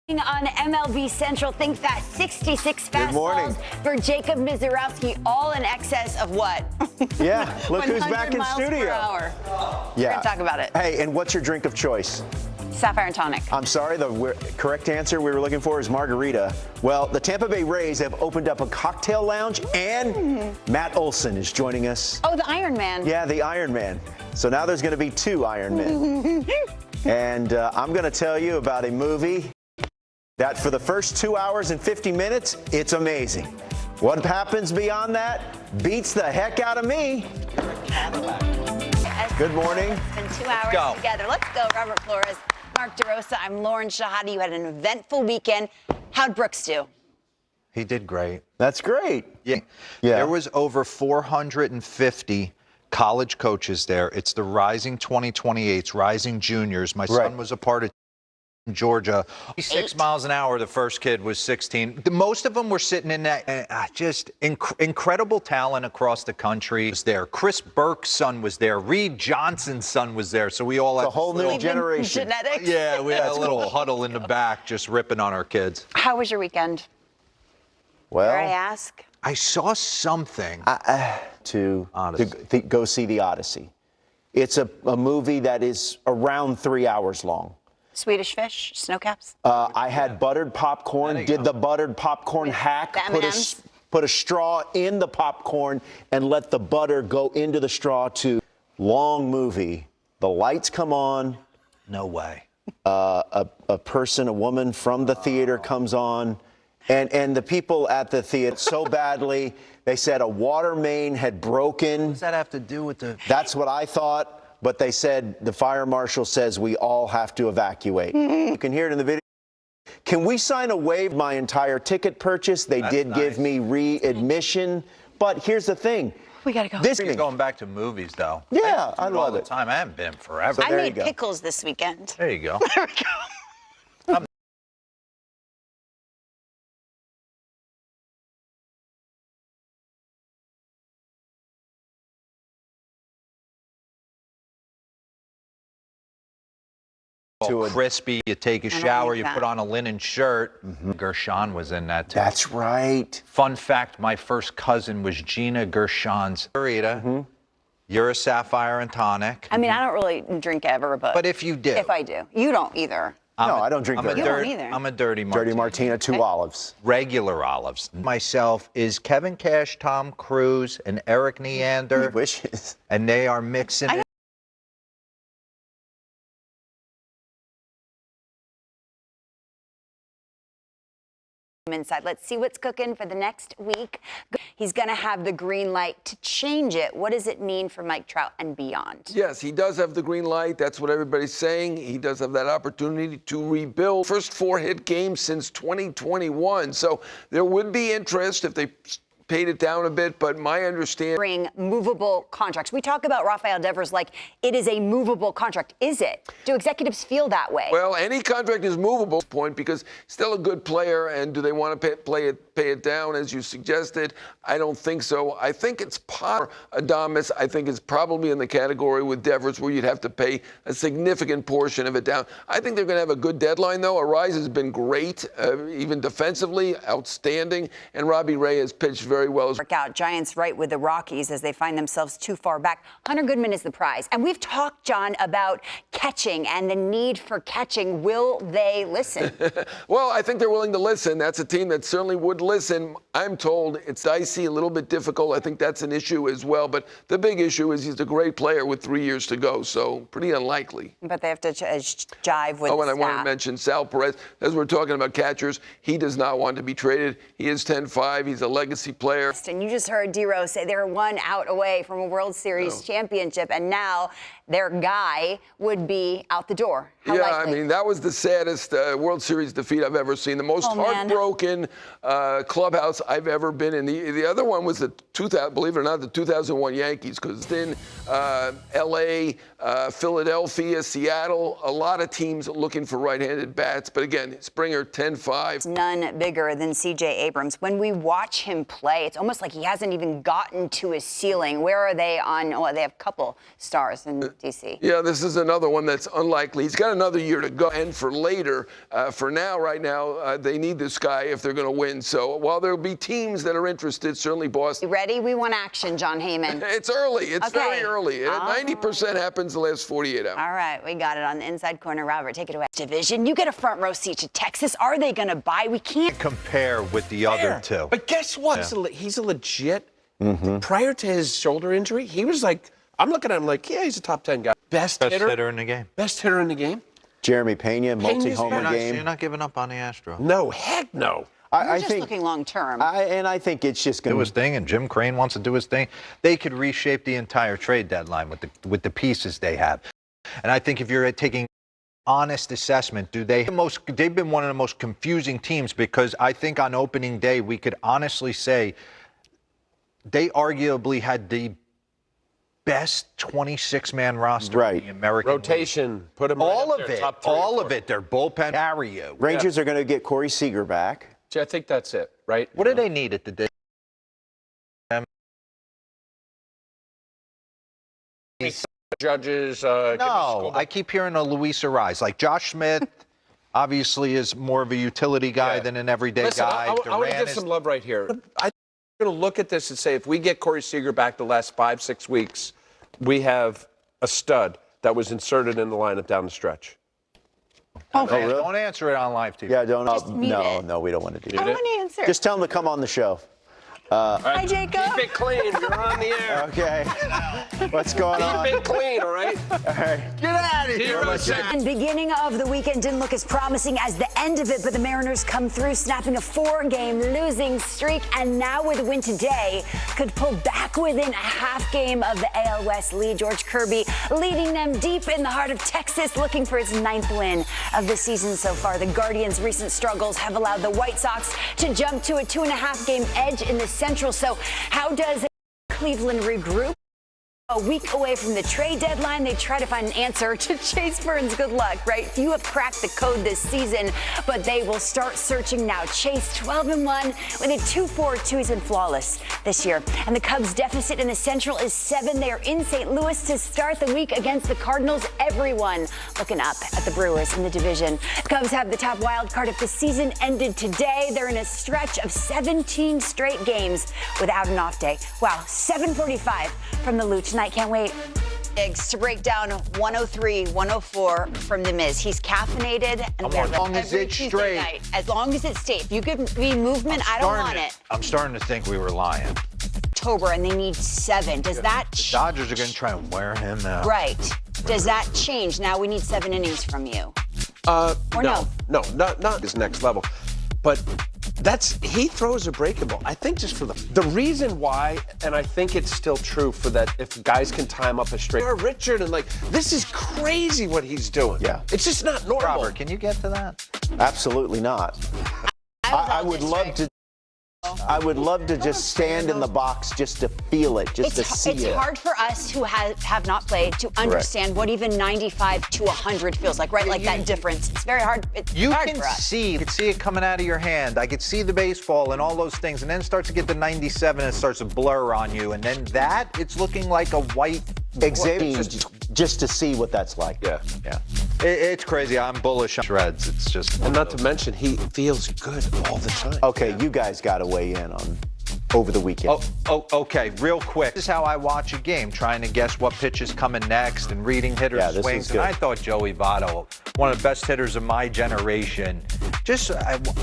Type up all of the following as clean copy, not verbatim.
On MLB Central, think that 66 fastballs for Jacob Mizorowski, all in excess of what? Yeah, look who's back in studio. Yeah, we're gonna talk about it. Hey, and what's your drink of choice? Sapphire and tonic. I'm sorry, the correct answer we were looking for is margarita. Well, the Tampa Bay Rays have opened up a cocktail lounge, and Matt Olson is joining us. Oh, the Iron Man. Yeah, the Iron Man. So now there's going to be two Iron Men. And I'm going to tell you about a movie that for the first 2 hours and 50 minutes, it's amazing. What happens beyond that beats the heck out of me. Good morning. It's been 2 hours together. Let's go, Robert Flores, Mark DeRosa. I'm Lauren Shehadi. You had an eventful weekend. How'd Brooks do? He did great. That's great. Yeah. There was over 450 college coaches there. It's the Rising 2028s, Rising Juniors. My son was a part of Georgia. 6 miles an hour, the first kid was 16. Most of them were sitting in that, just incredible talent across the country was there. Chris Burke's son was there. Reed Johnson's son was there. So we all had a whole new generation. Genetics. Yeah, we had a little huddle in the back just ripping on our kids. How was your weekend? Well, Dare I ask? I saw something. To go see The Odyssey. It's a movie that is around 3 hours long. Swedish fish, snowcaps? I had buttered popcorn, did the buttered popcorn hack, put a straw in the popcorn and let the butter go into the straw to long movie. The lights come on. No way. A woman from the theater comes on. And the people at the theater so badly, they said a water main had broken. What does that have to do with the... That's what I thought. But they said, the fire marshal says we all have to evacuate. You can hear it in the video. Can we sign away my entire ticket purchase? They did give me readmission. But here's the thing. We got to go. This is going back to movies, though. Yeah, I love it. I haven't been forever. I made pickles this weekend. There you go. There we go. Crispy, you take a shower, you put on a linen shirt. Gershon was in that too. That's right. Fun fact, my first cousin was Gina Gershon's burrito. You're a sapphire and tonic. I mean, I don't really drink ever, but if you do. If I do. You don't either. No, I don't drink You don't either. I'm a dirty martini. Dirty martina, 2 olives. Regular olives. Myself is Kevin Cash, Tom Cruise, and Eric Neander. Wishes. And they are mixing it. Inside. Let's see what's cooking for the next week. He's going to have the green light to change it. What does it mean for Mike Trout and beyond? Yes, he does have the green light. That's what everybody's saying. He does have that opportunity to rebuild. First 4-hit game since 2021. So there would be interest if they paid it down a bit, but my understanding... Bring movable contracts. We talk about Rafael Devers like it is a movable contract. Is it? Do executives feel that way? Well, any contract is movable at this point because still a good player, and do they want to pay it down as you suggested? I don't think so. I think it's Adames. I think it's probably in the category with Devers where you'd have to pay a significant portion of it down. I think they're going to have a good deadline, though. Arise has been great, even defensively, outstanding, and Robbie Ray has pitched very well. Workout Giants right with the Rockies as they find themselves too far back. Hunter Goodman is the prize. And we've talked, John, about catching and the need for catching. Will they listen? Well, I think they're willing to listen. That's a team that certainly would listen. I'm told it's dicey, a little bit difficult. I think that's an issue as well. But the big issue is he's a great player with 3 years to go, so pretty unlikely. But they have to jive with and I want to mention Sal Perez. As we're talking about catchers, he does not want to be traded. He is 10-5. He's a legacy player. And you just heard D-Rose say they're 1 out away from a World Series championship, and now their guy would be out the door. How likely? I mean, that was the saddest World Series defeat I've ever seen. The most heartbroken clubhouse I've ever been in. The other one was believe it or not, the 2001 Yankees, because then L.A., Philadelphia, Seattle, a lot of teams looking for right-handed bats. But again, Springer, 10-5. None bigger than C.J. Abrams. When we watch him play, it's almost like he hasn't even gotten to his ceiling. Where are they on? Oh, they have a couple stars in D.C. Yeah, this is another one that's unlikely. He's got another year to go. And for later, for now, right now, they need this guy if they're going to win. So while there'll be teams that are interested, certainly Boston. You ready? We want action, John Heyman. It's early. It's Okay. very early. 90% happens the last 48 hours. All right, we got it on the inside corner. Robert, take it away. Division, you get a front row seat to Texas. Are they going to buy? We can't compare with the other two. But guess what? He's a legit. Prior to his shoulder injury, he was like, I'm looking at him like, yeah, he's a top 10 guy. Best hitter in the game. Best hitter in the game. Jeremy Pena, multi-homer So game. you're not giving up on the Astros. No, heck no. We're just looking long term. I think it's just going Do his thing, and Jim Crane wants to do his thing. They could reshape the entire trade deadline with the pieces they have. And I think if you're taking honest assessment, they've been one of the most confusing teams, because I think on opening day we could honestly say they arguably had the best 26-man roster in the American rotation. League. Put them all right of up there, it, top 3 all or 4. of it. Their bullpen carry you. Rangers are going to get Corey Seager back. See, I think that's it, right? What do they need at the day? Judges. No, I keep hearing a Luis Arise. Like Josh Smith, obviously is more of a utility guy than an everyday guy. I want to give some love right here. I'm going to look at this and say, if we get Corey Seager back the last 5-6 weeks, we have a stud that was inserted in the lineup down the stretch. Okay. Really? Don't answer it on live TV. Yeah, don't. No, we don't want to do I that. want to answer. Just tell them to come on the show. Hi, Jacob. Keep it clean. You're on the air. Okay. What's going on? Keep it clean, all right? All right. Get out of here. And beginning of the weekend didn't look as promising as the end of it, but the Mariners come through, snapping a 4-game losing streak, and now with a win today, could pull back within a half game of the AL West lead. George Kirby leading them deep in the heart of Texas, looking for his 9th win of the season so far. The Guardians' recent struggles have allowed the White Sox to jump to a 2.5-game edge in the Central. So how does Cleveland regroup? A week away from the trade deadline, they try to find an answer to Chase Burns. Good luck, right? Few have cracked the code this season, but they will start searching now. Chase 12-1 with a 2.42. He's been flawless this year. And the Cubs' deficit in the Central is 7. They are in St. Louis to start the week against the Cardinals. Everyone looking up at the Brewers in the division. Cubs have the top wild card. If the season ended today, they're in a stretch of 17 straight games without an off day. Wow, 7:45 from the Luch. I can't wait. To break down 103, 104 from The Miz. He's caffeinated. And as long as it's straight. Night. As long as it's straight. If you give me movement, I don't want it. I'm starting to think we were lying. October, and they need 7. Does that The Dodgers are going to try and wear him out. Right. Does that change? Now we need 7 innings from you. Or no? No, not his next level. But he throws a breaking ball. I think just for the reason why, and I think it's still true for that, if guys can time up a straight. Richard, and this is crazy what he's doing. Yeah. It's just not normal. Robert, can you get to that? Absolutely not. I would love to. I would love to just stand in the box just to feel it, just to see it. It's hard for us who have not played to understand what even 95 to 100 feels like, right? Like that difference. It's very hard. It's hard for us. You can see it coming out of your hand. I could see the baseball and all those things, and then it starts to get to 97 and it starts to blur on you, and then it's looking like a white. Exactly. Just to see what that's like. Yeah. It's crazy. I'm bullish on shreds. It's just. And not to mention, he feels good all the time. Okay, you guys got to weigh in on over the weekend. Okay, real quick. This is how I watch a game, trying to guess what pitch is coming next and reading hitters' swings. And I thought Joey Votto, one of the best hitters of my generation,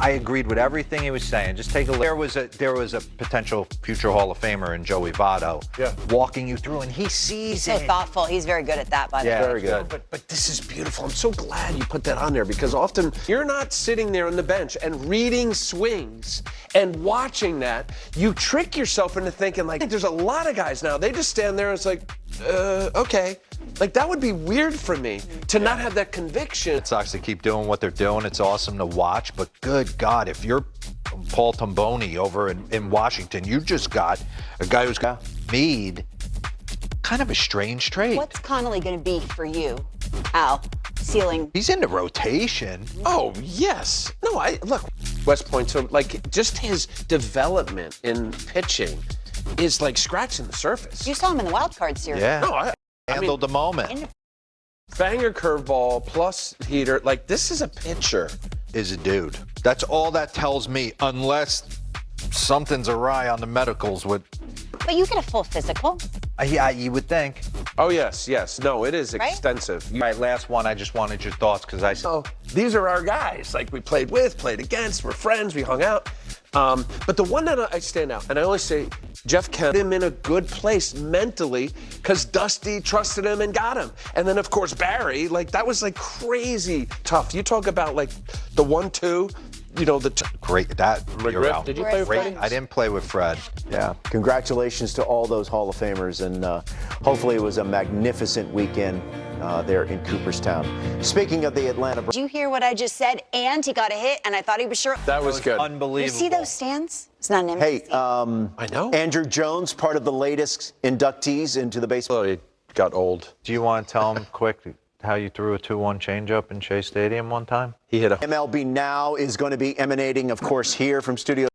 I agreed with everything he was saying. Just take a look. There was a potential future Hall of Famer in Joey Votto, walking you through, and he sees He's so thoughtful. He's very good at that, by the way. Yeah, very good. But this is beautiful. I'm so glad you put that on there, because often you're not sitting there on the bench and reading swings and watching that. You trick yourself into thinking, there's a lot of guys now. They just stand there and it's like, okay. That would be weird for me to not have that conviction. It sucks to keep doing what they're doing. It's awesome to watch, but good God, if you're Paul Tomboni over in Washington, you just got a guy who's got Mead. Kind of a strange trade. What's Connolly going to be for you, Al? Ceiling. He's in the rotation. Oh, yes. No, look, West Point, so just his development in pitching is scratching the surface. You saw him in the wild card series. Yeah. No, I handled the moment. Banger curveball plus heater. Like, this is a pitcher. Is a dude. That's all that tells me, unless something's awry on the medicals with. But you get a full physical. Yeah, you would think. Oh, yes. No, it is Right? extensive. My last one, I just wanted your thoughts because I said. Oh, these are our guys. Like, we played with, played against, we're friends, we hung out. But the one that I stand out, and I always say, Jeff Kent put him in a good place mentally because Dusty trusted him and got him. And then, of course, Barry, like, that was, like, crazy tough. You talk about, like, the 1-2, you know, Great. That you're McGriff, out. did you play with Great. Freddie? I didn't play with Fred. Yeah. Congratulations to all those Hall of Famers, and hopefully it was a magnificent weekend there in Cooperstown. Speaking of the Atlanta. Did you hear what I just said? And he got a hit, and I thought he was sure. That was good. You Unbelievable. see those stands? It's not an empty Hey, stand. I know. Andrew Jones, part of the latest inductees into the baseball. Oh, he got old. Do you want to tell him quick how you threw a 2-1 changeup in Shea Stadium one time? He hit a MLB Now is going to be emanating, of course, here from Studio